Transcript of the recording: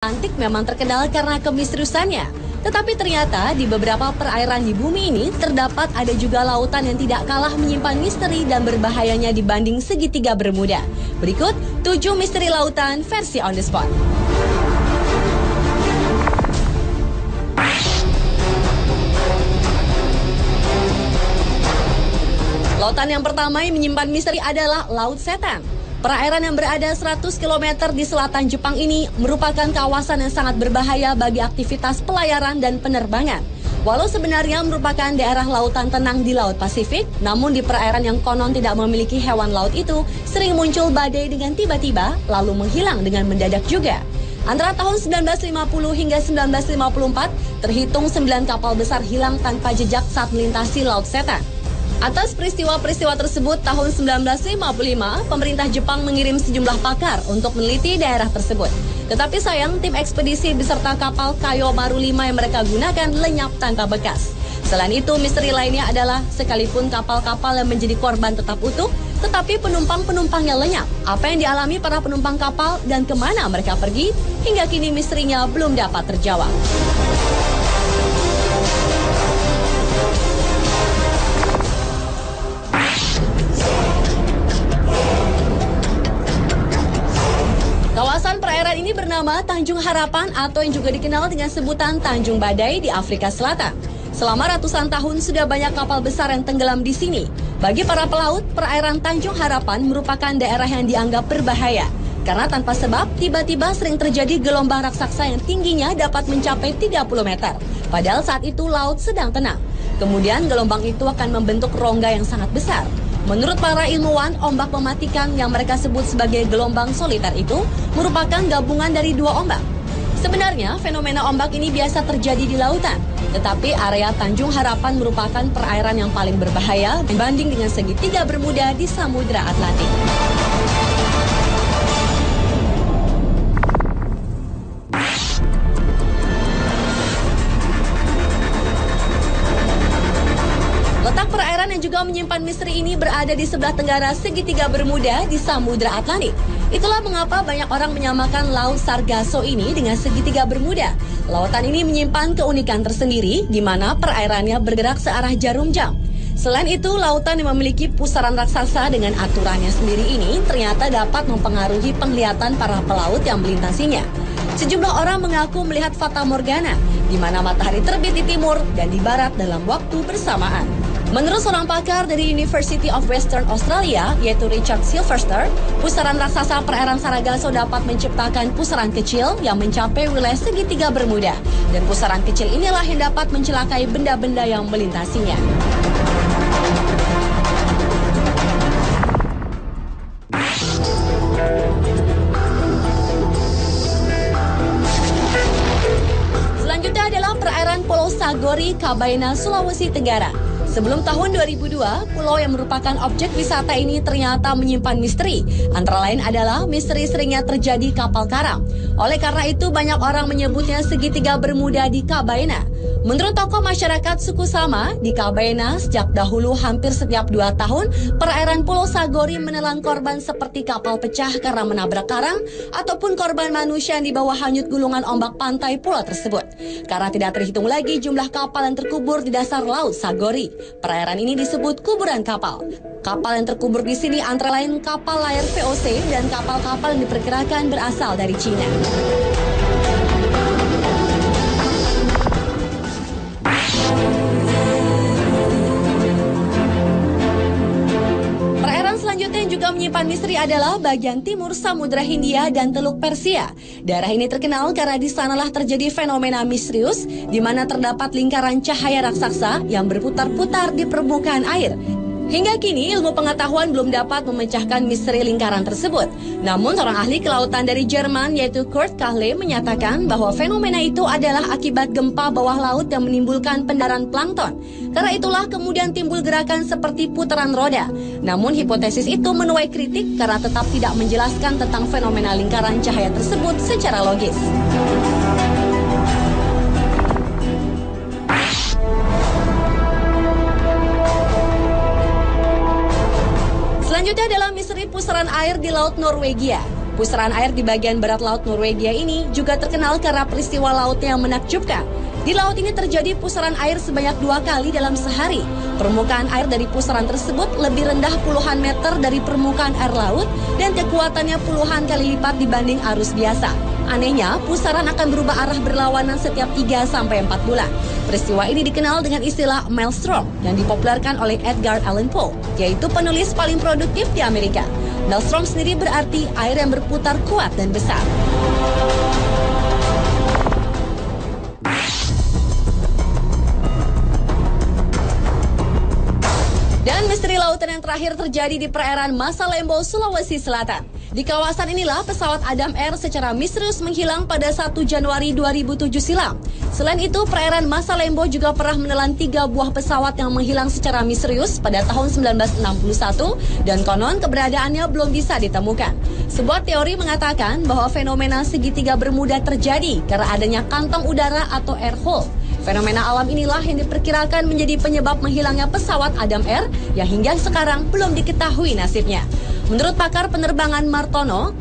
Atlantik memang terkenal karena kemisteriusannya. Tetapi ternyata di beberapa perairan di bumi ini terdapat ada juga lautan yang tidak kalah menyimpan misteri dan berbahayanya dibanding segitiga Bermuda. Berikut 7 misteri lautan versi on the spot. Lautan yang pertama yang menyimpan misteri adalah Laut Setan. Perairan yang berada 100 km di selatan Jepang ini merupakan kawasan yang sangat berbahaya bagi aktivitas pelayaran dan penerbangan. Walau sebenarnya merupakan daerah lautan tenang di Laut Pasifik, namun di perairan yang konon tidak memiliki hewan laut itu sering muncul badai dengan tiba-tiba lalu menghilang dengan mendadak juga. Antara tahun 1950 hingga 1954, terhitung 9 kapal besar hilang tanpa jejak saat melintasi Laut Setan. Atas peristiwa-peristiwa tersebut, tahun 1955, pemerintah Jepang mengirim sejumlah pakar untuk meneliti daerah tersebut. Tetapi sayang, tim ekspedisi beserta kapal Kayo-Maru 5 yang mereka gunakan lenyap tanpa bekas. Selain itu, misteri lainnya adalah sekalipun kapal-kapal yang menjadi korban tetap utuh, tetapi penumpang-penumpangnya lenyap. Apa yang dialami para penumpang kapal dan kemana mereka pergi, hingga kini misterinya belum dapat terjawab. Kawasan perairan ini bernama Tanjung Harapan atau yang juga dikenal dengan sebutan Tanjung Badai di Afrika Selatan. Selama ratusan tahun sudah banyak kapal besar yang tenggelam di sini. Bagi para pelaut, perairan Tanjung Harapan merupakan daerah yang dianggap berbahaya. Karena tanpa sebab, tiba-tiba sering terjadi gelombang raksasa yang tingginya dapat mencapai 30 meter. Padahal saat itu laut sedang tenang. Kemudian gelombang itu akan membentuk rongga yang sangat besar. Menurut para ilmuwan, ombak mematikan yang mereka sebut sebagai gelombang soliter itu merupakan gabungan dari dua ombak. Sebenarnya, fenomena ombak ini biasa terjadi di lautan. Tetapi area Tanjung Harapan merupakan perairan yang paling berbahaya dibanding dengan segitiga Bermuda di Samudra Atlantik. Letak perairan yang juga menyimpan misteri ini berada di sebelah tenggara segitiga Bermuda di Samudra Atlantik. Itulah mengapa banyak orang menyamakan Laut Sargasso ini dengan segitiga Bermuda. Lautan ini menyimpan keunikan tersendiri di mana perairannya bergerak searah jarum jam. Selain itu, lautan yang memiliki pusaran raksasa dengan aturannya sendiri ini ternyata dapat mempengaruhi penglihatan para pelaut yang melintasinya. Sejumlah orang mengaku melihat fata morgana, di mana matahari terbit di timur dan di barat dalam waktu bersamaan. Menurut seorang pakar dari University of Western Australia, yaitu Richard Silverster, pusaran raksasa perairan Sargasso dapat menciptakan pusaran kecil yang mencapai wilayah segitiga Bermuda. Dan pusaran kecil inilah yang dapat mencelakai benda-benda yang melintasinya. Selanjutnya adalah perairan Pulau Sagori, Kabaena, Sulawesi Tenggara. Sebelum tahun 2002, pulau yang merupakan objek wisata ini ternyata menyimpan misteri. Antara lain adalah misteri seringnya terjadi kapal karam. Oleh karena itu, banyak orang menyebutnya segitiga Bermuda di Kabaena. Menurut tokoh masyarakat suku Sama, di Kabaena sejak dahulu hampir setiap 2 tahun, perairan Pulau Sagori menelan korban seperti kapal pecah karena menabrak karang, ataupun korban manusia yang dibawa hanyut gulungan ombak pantai pulau tersebut. Karena tidak terhitung lagi jumlah kapal yang terkubur di dasar Laut Sagori. Perairan ini disebut kuburan kapal. Kapal yang terkubur di sini antara lain kapal layar VOC dan kapal-kapal yang diperkirakan berasal dari Cina. Selanjutnya yang juga menyimpan misteri adalah bagian timur Samudra Hindia dan Teluk Persia. Daerah ini terkenal karena di sanalah terjadi fenomena misterius di mana terdapat lingkaran cahaya raksasa yang berputar-putar di permukaan air. Hingga kini ilmu pengetahuan belum dapat memecahkan misteri lingkaran tersebut. Namun seorang ahli kelautan dari Jerman yaitu Kurt Kahle menyatakan bahwa fenomena itu adalah akibat gempa bawah laut yang menimbulkan pendarahan plankton. Karena itulah kemudian timbul gerakan seperti putaran roda. Namun hipotesis itu menuai kritik karena tetap tidak menjelaskan tentang fenomena lingkaran cahaya tersebut secara logis. Selanjutnya adalah misteri pusaran air di Laut Norwegia. Pusaran air di bagian barat laut Norwegia ini juga terkenal karena peristiwa lautnya yang menakjubkan. Di laut ini terjadi pusaran air sebanyak 2 kali dalam sehari. Permukaan air dari pusaran tersebut lebih rendah puluhan meter dari permukaan air laut dan kekuatannya puluhan kali lipat dibanding arus biasa. Anehnya, pusaran akan berubah arah berlawanan setiap 3-4 bulan. Peristiwa ini dikenal dengan istilah maelstrom yang dipopulerkan oleh Edgar Allan Poe, yaitu penulis paling produktif di Amerika. Maelstrom sendiri berarti air yang berputar kuat dan besar. Dan misteri lautan yang terakhir terjadi di perairan Masalembo, Sulawesi Selatan. Di kawasan inilah pesawat Adam Air secara misterius menghilang pada 1 Januari 2007 silam. Selain itu, perairan Masalembo juga pernah menelan 3 buah pesawat yang menghilang secara misterius pada tahun 1961 dan konon keberadaannya belum bisa ditemukan. Sebuah teori mengatakan bahwa fenomena segitiga Bermuda terjadi karena adanya kantong udara atau air hole. Fenomena alam inilah yang diperkirakan menjadi penyebab menghilangnya pesawat Adam Air yang hingga sekarang belum diketahui nasibnya. Menurut pakar penerbangan Martono,